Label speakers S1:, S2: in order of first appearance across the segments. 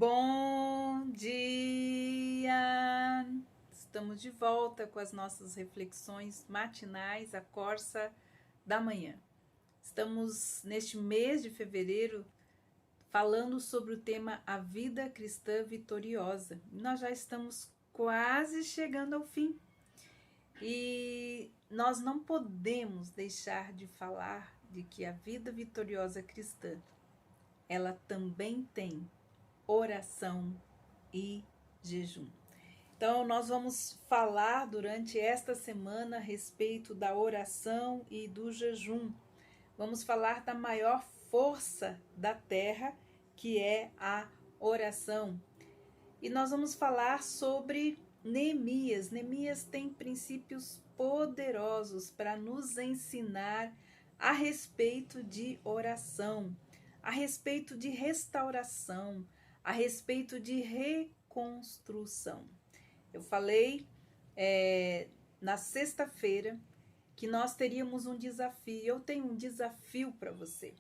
S1: Bom dia! Estamos de volta com as nossas reflexões matinais, a Corsa da Manhã. Estamos neste mês de fevereiro falando sobre o tema A Vida Cristã Vitoriosa. Nós já estamos quase chegando ao fim e nós não podemos deixar de falar de que a vida vitoriosa cristã, ela também tem oração e jejum. Então, nós vamos falar durante esta semana a respeito da oração e do jejum. Vamos falar da maior força da terra, que é a oração. E nós vamos falar sobre Neemias. Neemias tem princípios poderosos para nos ensinar a respeito de oração, a respeito de restauração, a respeito de reconstrução. Eu falei na sexta-feira que nós teríamos um desafio. Eu tenho um desafio para você.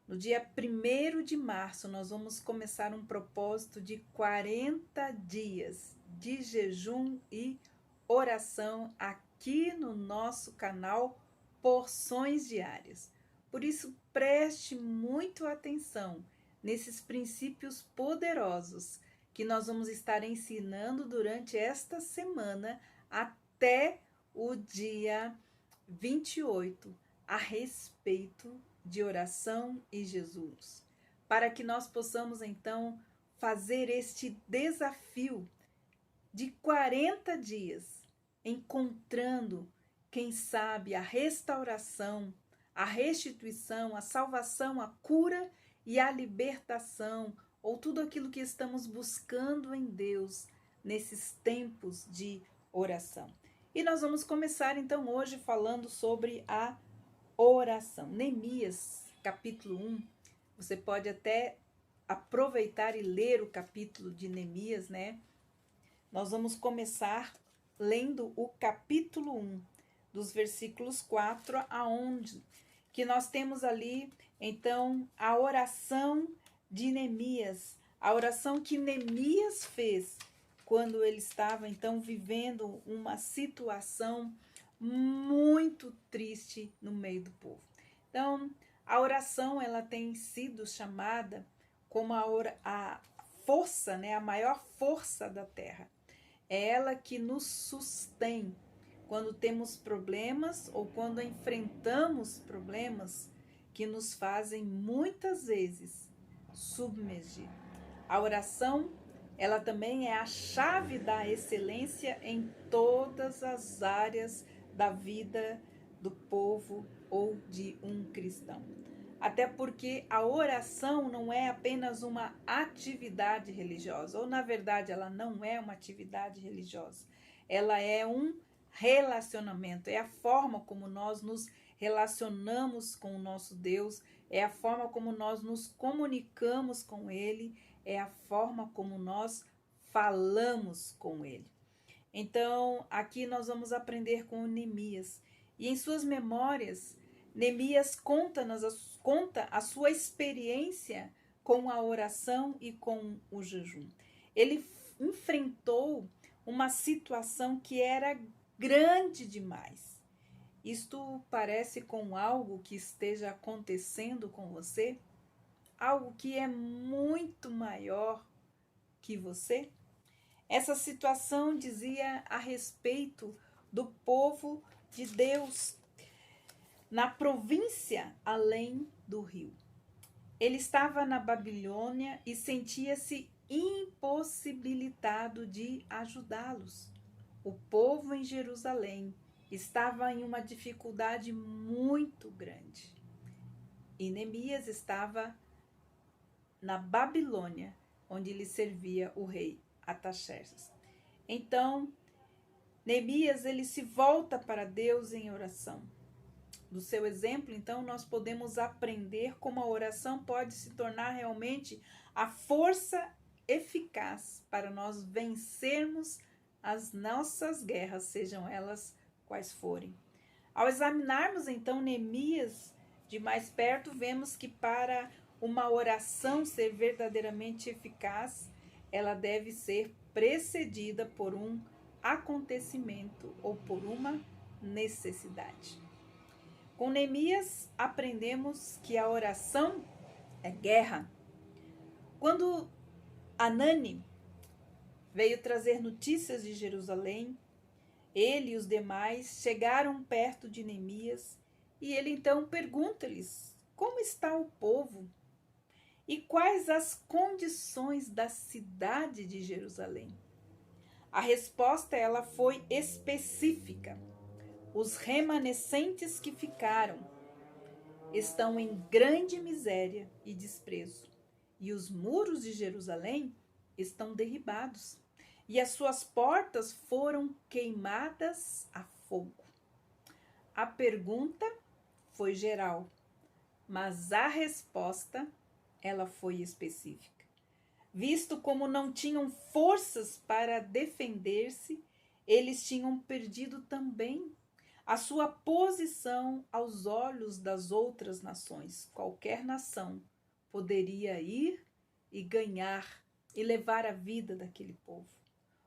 S1: No dia 1º de março, nós vamos começar um propósito de 40 dias de jejum e oração aqui no nosso canal Porções Diárias. Por isso, preste muito atenção nesses princípios poderosos que nós vamos estar ensinando durante esta semana até o dia 28 a respeito de oração e Jesus, para que nós possamos então fazer este desafio de 40 dias, encontrando, quem sabe, a restauração, a restituição, a salvação, a cura e a libertação, ou tudo aquilo que estamos buscando em Deus nesses tempos de oração. E nós vamos começar então hoje falando sobre a oração. Neemias, capítulo 1, você pode até aproveitar e ler o capítulo de Neemias, né? Nós vamos começar lendo o capítulo 1, dos versículos 4 a 11, que nós temos ali, então, a oração de Neemias, a oração que Neemias fez quando ele estava, então, vivendo uma situação muito triste no meio do povo. Então, a oração, ela tem sido chamada como a força, né, a maior força da terra. É ela que nos sustém quando temos problemas ou quando enfrentamos problemas que nos fazem muitas vezes submergir. A oração, ela também é a chave da excelência em todas as áreas da vida do povo ou de um cristão. Até porque a oração não é apenas uma atividade religiosa, ou na verdade ela não é uma atividade religiosa. Ela é um relacionamento, é a forma como nós nos relacionamos com o nosso Deus, é a forma como nós nos comunicamos com Ele, é a forma como nós falamos com Ele. Então, aqui nós vamos aprender com Neemias. E em suas memórias, Neemias conta a sua experiência com a oração e com o jejum. Ele enfrentou uma situação que era grande demais. Isto parece com algo que esteja acontecendo com você? Algo que é muito maior que você? Essa situação dizia a respeito do povo de Deus na província além do rio. Ele estava na Babilônia e sentia-se impossibilitado de ajudá-los. O povo em Jerusalém estava em uma dificuldade muito grande. E Neemias estava na Babilônia, onde lhe servia o rei Artaxerxes. Então, Neemias, ele se volta para Deus em oração. Do seu exemplo, então, nós podemos aprender como a oração pode se tornar realmente a força eficaz para nós vencermos as nossas guerras, sejam elas quais forem. Ao examinarmos, então, Neemias de mais perto, vemos que para uma oração ser verdadeiramente eficaz, ela deve ser precedida por um acontecimento ou por uma necessidade. Com Neemias, aprendemos que a oração é guerra. Quando Anani veio trazer notícias de Jerusalém, ele e os demais chegaram perto de Neemias e ele então pergunta-lhes como está o povo e quais as condições da cidade de Jerusalém. A resposta ela foi específica. Os remanescentes que ficaram estão em grande miséria e desprezo, e os muros de Jerusalém estão derribados, e as suas portas foram queimadas a fogo. A pergunta foi geral, mas a resposta ela foi específica. Visto como não tinham forças para defender-se, eles tinham perdido também a sua posição aos olhos das outras nações. Qualquer nação poderia ir e ganhar e levar a vida daquele povo.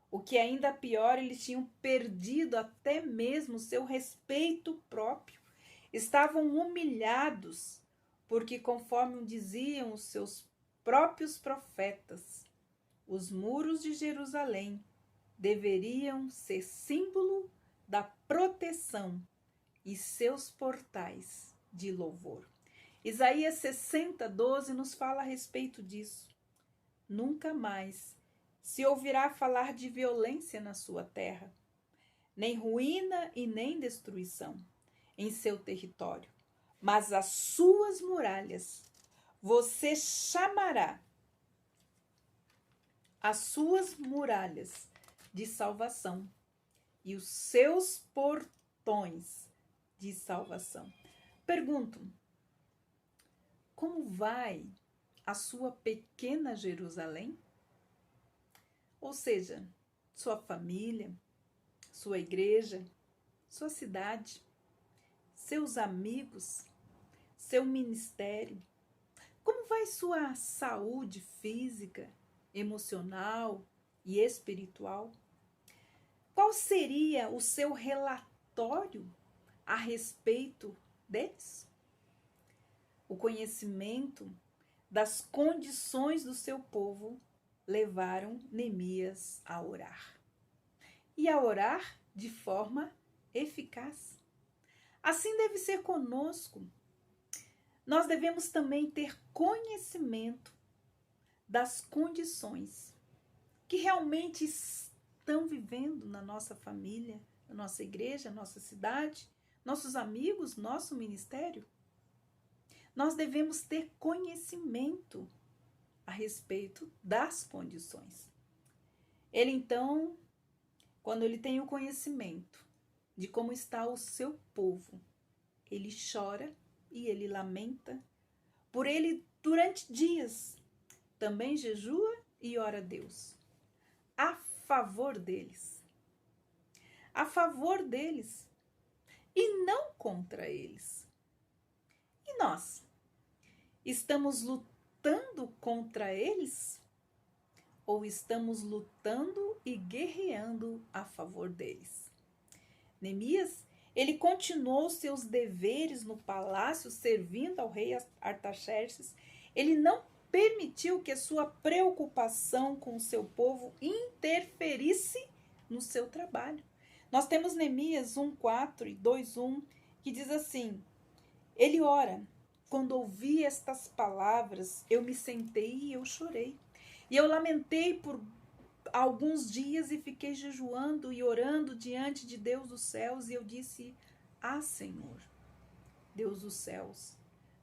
S1: O que ainda pior, eles tinham perdido até mesmo seu respeito próprio. Estavam humilhados, porque conforme diziam os seus próprios profetas, os muros de Jerusalém deveriam ser símbolo da proteção e seus portais de louvor. Isaías 60:12 nos fala a respeito disso. Nunca mais se ouvirá falar de violência na sua terra, nem ruína e nem destruição em seu território, mas as suas muralhas você chamará as suas muralhas de salvação e os seus portões de salvação. Pergunto, como vai a sua pequena Jerusalém? Ou seja, sua família, sua igreja, sua cidade, seus amigos, seu ministério. Como vai sua saúde física, emocional e espiritual? Qual seria o seu relatório a respeito deles? O conhecimento das condições do seu povo levaram Neemias a orar. E a orar de forma eficaz. Assim deve ser conosco. Nós devemos também ter conhecimento das condições que realmente estão vivendo na nossa família, na nossa igreja, nossa cidade, nossos amigos, nosso ministério. Nós devemos ter conhecimento a respeito das condições. Ele então, quando ele tem o conhecimento de como está o seu povo, ele chora e ele lamenta por ele durante dias. Também jejua e ora a Deus a favor deles. A favor deles e não contra eles. E nós? Estamos lutando contra eles? Ou estamos lutando e guerreando a favor deles? Neemias, ele continuou seus deveres no palácio, servindo ao rei Artaxerxes. Ele não permitiu que a sua preocupação com o seu povo interferisse no seu trabalho. Nós temos Neemias 1:4 e 2:1, que diz assim: ele ora, quando ouvi estas palavras, eu me sentei e eu chorei. E eu lamentei por alguns dias e fiquei jejuando e orando diante de Deus dos céus. E eu disse, Senhor, Deus dos céus,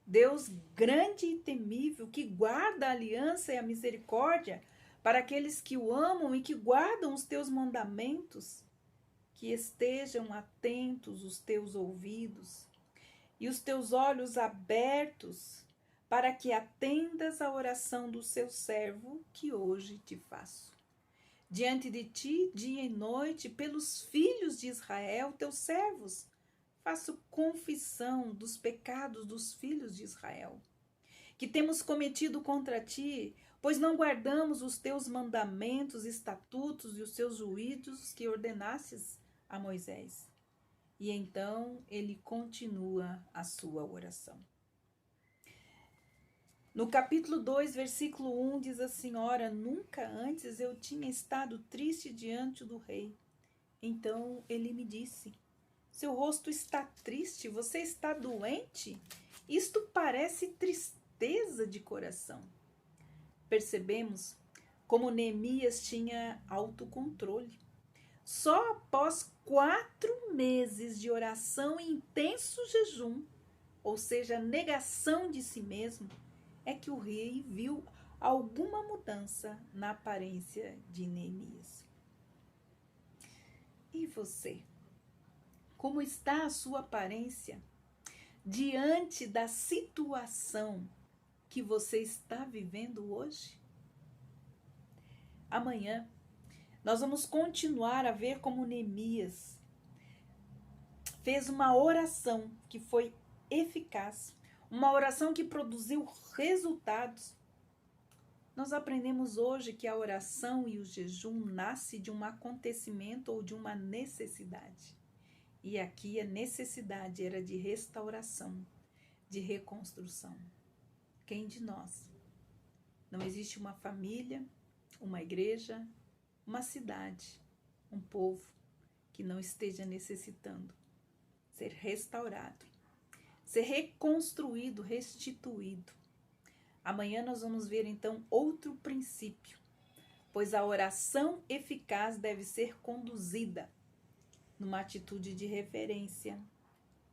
S1: Deus grande e temível, que guarda a aliança e a misericórdia para aqueles que o amam e que guardam os teus mandamentos, que estejam atentos os teus ouvidos e os teus olhos abertos para que atendas a oração do seu servo que hoje te faço. Diante de ti, dia e noite, pelos filhos de Israel, teus servos, faço confissão dos pecados dos filhos de Israel. que temos cometido contra ti, pois não guardamos os teus mandamentos, estatutos e os teus juízos que ordenastes a Moisés. E então ele continua a sua oração. No capítulo 2, versículo 1, diz assim: Ora, nunca antes eu tinha estado triste diante do rei. Então ele me disse: seu rosto está triste, você está doente? Isto parece tristeza de coração. Percebemos como Neemias tinha autocontrole. Só após 4 meses de oração e intenso jejum, ou seja, negação de si mesmo, é que o rei viu alguma mudança na aparência de Neemias. E você? Como está a sua aparência diante da situação que você está vivendo hoje? Amanhã nós vamos continuar a ver como Neemias fez uma oração que foi eficaz, uma oração que produziu resultados. Nós aprendemos hoje que a oração e o jejum nascem de um acontecimento ou de uma necessidade. E aqui a necessidade era de restauração, de reconstrução. Quem de nós? Não existe uma família, uma igreja, uma cidade, um povo que não esteja necessitando ser restaurado, ser reconstruído, restituído. Amanhã nós vamos ver então outro princípio, pois a oração eficaz deve ser conduzida numa atitude de reverência,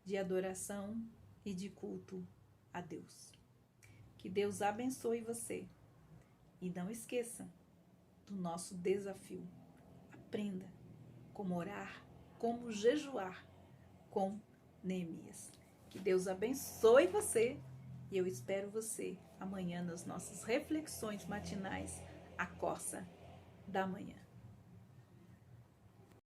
S1: de adoração e de culto a Deus. Que Deus abençoe você. E não esqueça do nosso desafio. Aprenda como orar, como jejuar com Neemias. Que Deus abençoe você e eu espero você amanhã nas nossas reflexões matinais, a Corsa da Manhã.